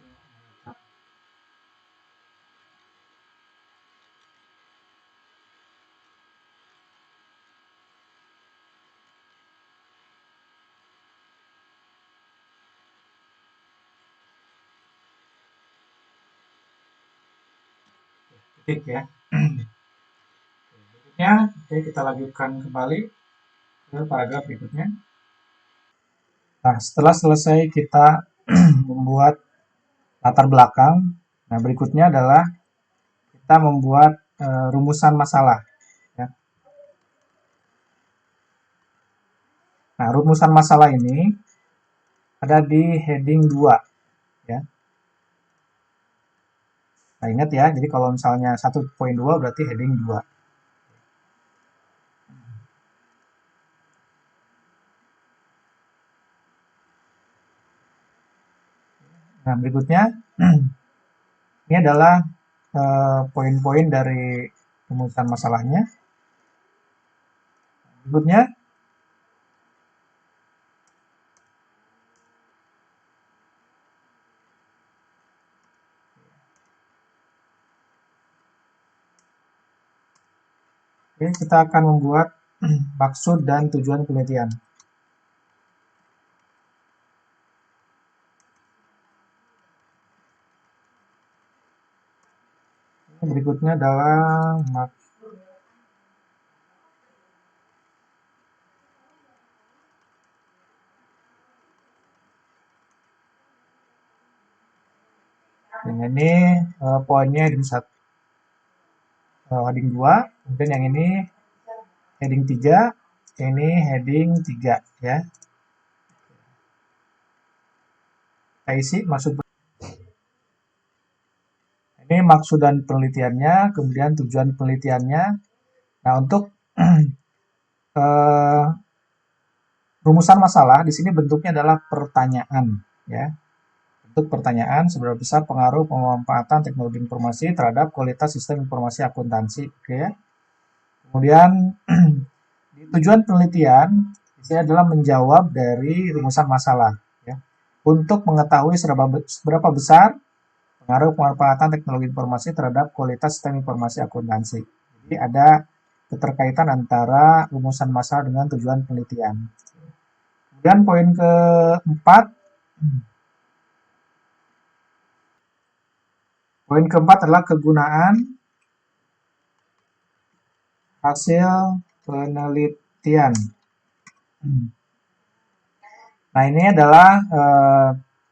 Titik ya. Berikutnya, oke, kita lanjutkan kembali ke paragraf berikutnya. Nah, setelah selesai kita membuat latar belakang, nah berikutnya adalah kita membuat rumusan masalah. Ya. Nah, rumusan masalah ini ada di heading 2. Ya. Nah, ingat ya, jadi kalau misalnya 1.2 berarti heading 2. Nah, berikutnya ini adalah poin-poin dari rumusan masalahnya. Berikutnya, oke, kita akan membuat maksud dan tujuan penelitian. Berikutnya adalah ini poinnya heading 1, heading 2, kemudian yang ini heading 3, ini heading 3 ya. Kita isi maksud, ini maksud dan penelitiannya, kemudian tujuan penelitiannya. Nah, untuk rumusan masalah di sini bentuknya adalah pertanyaan ya. Bentuk pertanyaan, seberapa besar pengaruh pemanfaatan teknologi informasi terhadap kualitas sistem informasi akuntansi, oke ya. Kemudian di tujuan penelitian di sini adalah menjawab dari rumusan masalah ya. Untuk mengetahui seberapa besar pengaruh pemanfaatan teknologi informasi terhadap kualitas sistem informasi akuntansi. Jadi ada keterkaitan antara rumusan masalah dengan tujuan penelitian. Kemudian poin keempat, adalah kegunaan hasil penelitian. Nah, ini adalah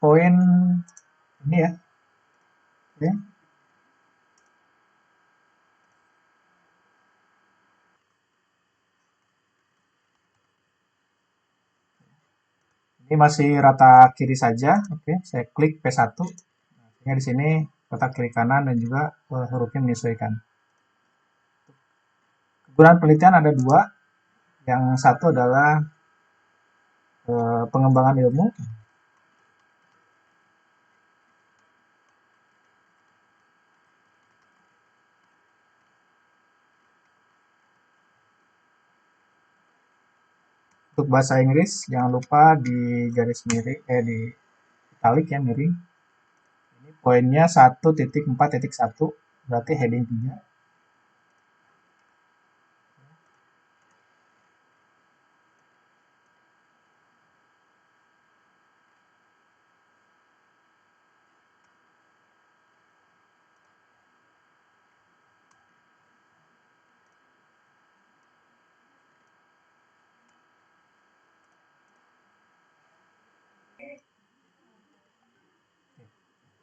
poin ini ya. Oke. Ini masih rata kiri saja. Oke, saya klik P1. Nah, di sini rata kiri kanan dan juga hurufnya menyesuaikan. Kegunaan penelitian ada dua. Yang satu adalah pengembangan ilmu. Untuk bahasa Inggris, jangan lupa di garis miring, di italic ya, miring. Ini poinnya 1.4.1, berarti heading 3.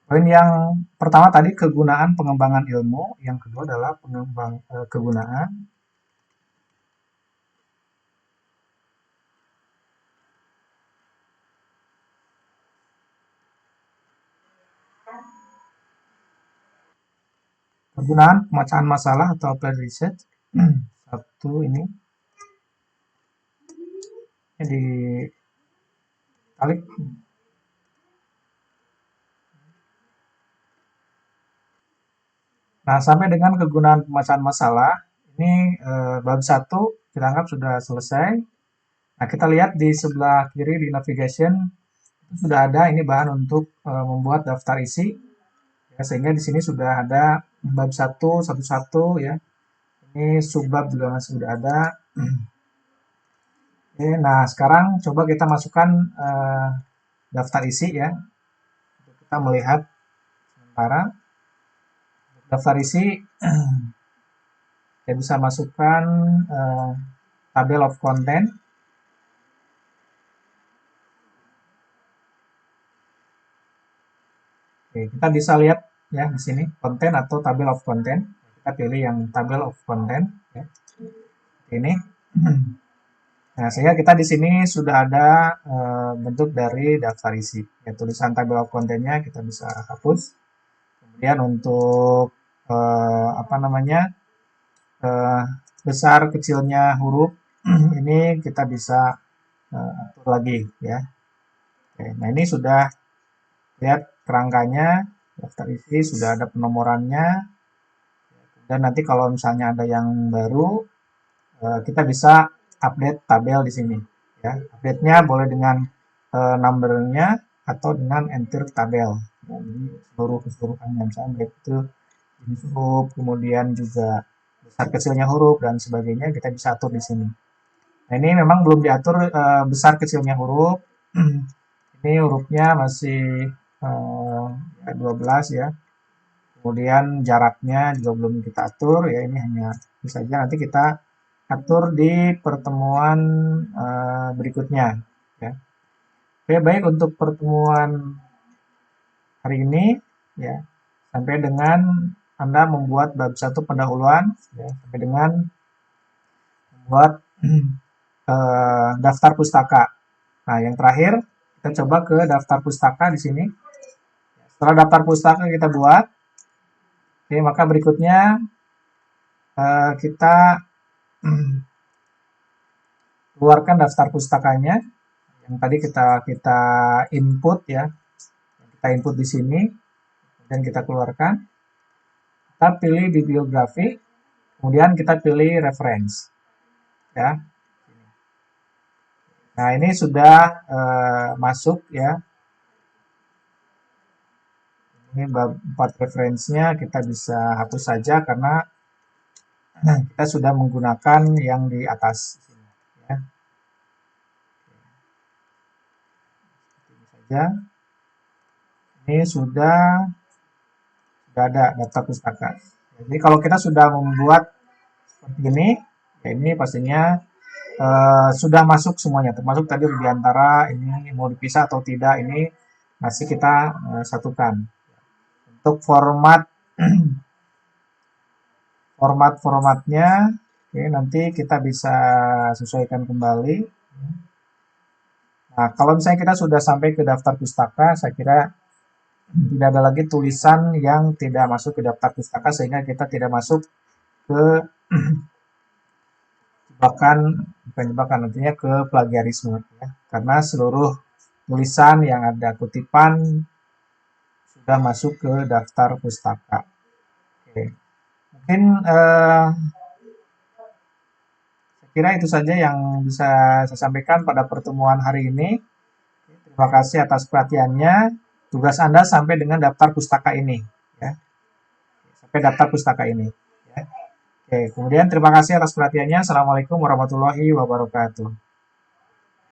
Poin yang pertama tadi kegunaan pengembangan ilmu, yang kedua adalah kegunaan Kegunaan pemecahan masalah atau applied research. Satu ini ditarik. Nah, sampai dengan kegunaan pemecahan masalah, ini bab 1 kita anggap sudah selesai. Nah, kita lihat di sebelah kiri di navigation, itu sudah ada ini bahan untuk membuat daftar isi. Ya, sehingga di sini sudah ada bab 1 ya. Ini subbab juga masih sudah ada. Oke, nah sekarang coba kita masukkan daftar isi ya. Untuk kita melihat sementara daftar isi saya bisa masukkan tabel of content. Oke, kita bisa lihat ya di sini konten atau tabel of content. Kita pilih yang tabel of content ya. Ini. Nah, sehingga kita di sini sudah ada bentuk dari daftar isi. Ya, tulisan tabel of content-nya kita bisa hapus. Kemudian untuk apa namanya besar kecilnya huruf ini kita bisa atur lagi ya. Oke, nah ini sudah lihat kerangkanya daftar isi sudah ada penomorannya. Dan nanti kalau misalnya ada yang baru kita bisa update tabel di sini ya. Update-nya boleh dengan number-nya atau dengan enter tabel. Ya, jadi seluruh keseluruhannya misalnya baik itu jenis huruf, kemudian juga besar kecilnya huruf dan sebagainya kita bisa atur di sini. Nah, ini memang belum diatur besar kecilnya huruf. Ini hurufnya masih 12 ya. Kemudian jaraknya juga belum kita atur ya, ini hanya bisa saja nanti kita atur di pertemuan berikutnya ya. Oke, baik untuk pertemuan hari ini ya sampai dengan Anda membuat bab 1 pendahuluan ya, sampai dengan membuat daftar pustaka. Nah, yang terakhir kita coba ke daftar pustaka di sini. Setelah daftar pustaka kita buat, oke, maka berikutnya kita keluarkan daftar pustakanya yang tadi kita input ya. Kita input di sini dan kita keluarkan. Kita pilih bibliografi, kemudian kita pilih reference ya. Nah, ini sudah masuk ya. Ini bab 4 referensinya kita bisa hapus saja karena kita sudah menggunakan yang di atas ya. Ini saja. Ini sudah ada daftar pustaka. Jadi kalau kita sudah membuat seperti ini, ya ini pastinya sudah masuk semuanya. Termasuk tadi di antara ini mau dipisah atau tidak ini masih kita satukan. Untuk formatnya, oke, nanti kita bisa sesuaikan kembali. Nah, kalau misalnya kita sudah sampai ke daftar pustaka, saya kira tidak ada lagi tulisan yang tidak masuk ke daftar pustaka sehingga kita tidak masuk ke bukan jebakan nantinya ke plagiarisme ya. Karena seluruh tulisan yang ada kutipan sudah masuk ke daftar pustaka. Oke. Mungkin saya kira itu saja yang bisa saya sampaikan pada pertemuan hari ini. Terima kasih atas perhatiannya. Tugas Anda sampai dengan daftar pustaka ini ya. Sampai daftar pustaka ini ya. Oke, kemudian terima kasih atas perhatiannya. Assalamualaikum warahmatullahi wabarakatuh.